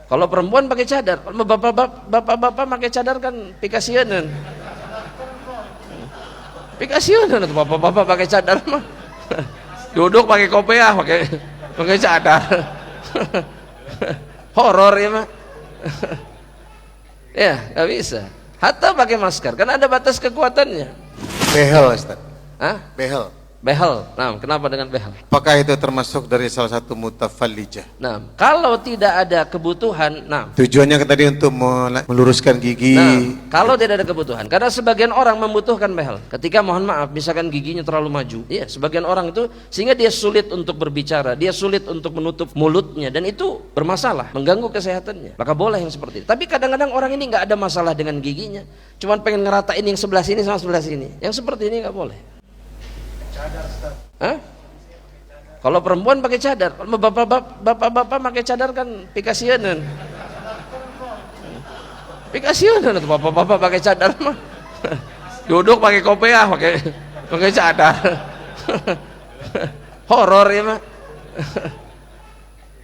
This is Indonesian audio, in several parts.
Kalau perempuan pakai cadar, kalau bapak-bapak pakai cadar kan pikasianan. Pikasianan atau bapak-bapak pakai cadar mah. Duduk pakai kopiah, pakai cadar. Horor ya mah. Ya, nggak bisa. Hatta pakai masker, kan ada batas kekuatannya. Behel, Ustaz. Hah? Behel. Behel. Nah, kenapa dengan behel? Apakah itu termasuk dari salah satu mutafallijah? Nah, kalau tidak ada kebutuhan, nah. Tujuannya tadi untuk meluruskan gigi. Nah, kalau tidak ada kebutuhan, karena sebagian orang membutuhkan behel. Ketika mohon maaf, misalkan giginya terlalu maju, ya, sebagian orang itu sehingga dia sulit untuk berbicara, dia sulit untuk menutup mulutnya, dan itu bermasalah, mengganggu kesehatannya. Maka boleh yang seperti itu. Tapi kadang-kadang orang ini nggak ada masalah dengan giginya, cuman pengen ngeratain yang sebelah sini sama sebelah sini. Yang seperti ini nggak boleh. Hah? Kalau perempuan pakai cadar, kalau bapak-bapak pakai cadar kan pikasianan. Pikasianan atau bapak-bapak pakai cadar mah. Duduk pakai kopiah, pakai cadar. Horor ya mah.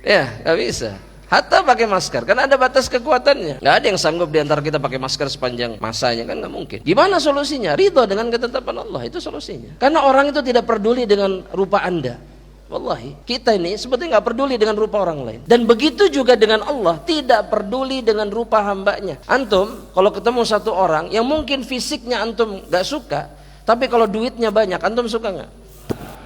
Ya, nggak bisa. Hatta pakai masker, kan ada batas kekuatannya. Nggak ada yang sanggup diantara kita pakai masker sepanjang masanya, kan nggak mungkin. Gimana solusinya? Ridho dengan ketetapan Allah, itu solusinya. Karena orang itu tidak peduli dengan rupa Anda. Wallahi, kita ini sebetulnya nggak peduli dengan rupa orang lain. Dan begitu juga dengan Allah, tidak peduli dengan rupa hambanya. Antum, kalau ketemu satu orang yang mungkin fisiknya antum nggak suka, tapi kalau duitnya banyak, antum suka nggak?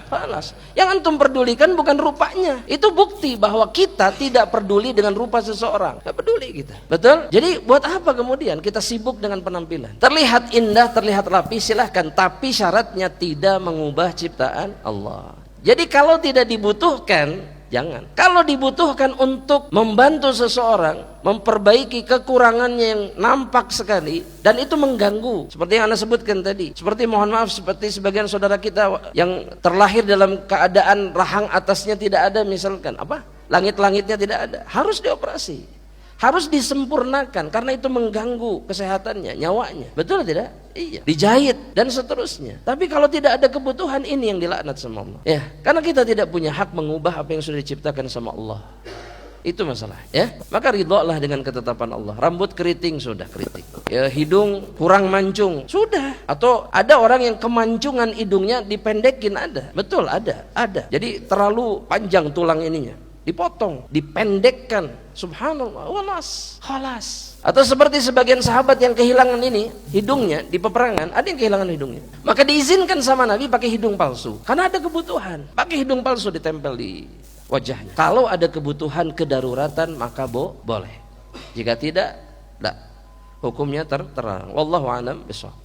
Panas. Yang antum pedulikan bukan rupanya. Itu bukti bahwa kita tidak peduli dengan rupa seseorang. Tidak peduli kita. Betul? Jadi buat apa kemudian kita sibuk dengan penampilan? Terlihat indah, terlihat rapi, silahkan. Tapi syaratnya tidak mengubah ciptaan Allah. Jadi kalau tidak dibutuhkan, jangan. Kalau dibutuhkan untuk membantu seseorang, memperbaiki kekurangannya yang nampak sekali, dan itu mengganggu, seperti yang Anda sebutkan tadi. Seperti mohon maaf, seperti sebagian saudara kita yang terlahir dalam keadaan rahang atasnya tidak ada, misalkan apa? Langit-langitnya tidak ada, harus dioperasi, harus disempurnakan karena itu mengganggu kesehatannya, nyawanya. Betul tidak? Iya. Dijahit dan seterusnya. Tapi kalau tidak ada kebutuhan, ini yang dilaknat sama Allah. Ya, karena kita tidak punya hak mengubah apa yang sudah diciptakan sama Allah. Itu masalah, ya. Maka ridholah dengan ketetapan Allah. Rambut keriting, sudah keriting. Ya, hidung kurang mancung, sudah. Atau ada orang yang kemancungan hidungnya dipendekin, ada. Betul, ada. Jadi terlalu panjang tulang ininya, dipotong, dipendekkan. Subhanallah, walas, khalas. Atau seperti sebagian sahabat yang kehilangan ini hidungnya di peperangan, ada yang kehilangan hidungnya. Maka diizinkan sama Nabi pakai hidung palsu, karena ada kebutuhan. Pakai hidung palsu ditempel di wajahnya. Kalau ada kebutuhan kedaruratan maka boleh. Jika tidak, hukumnya terlarang. Wallahu a'lam bishawab.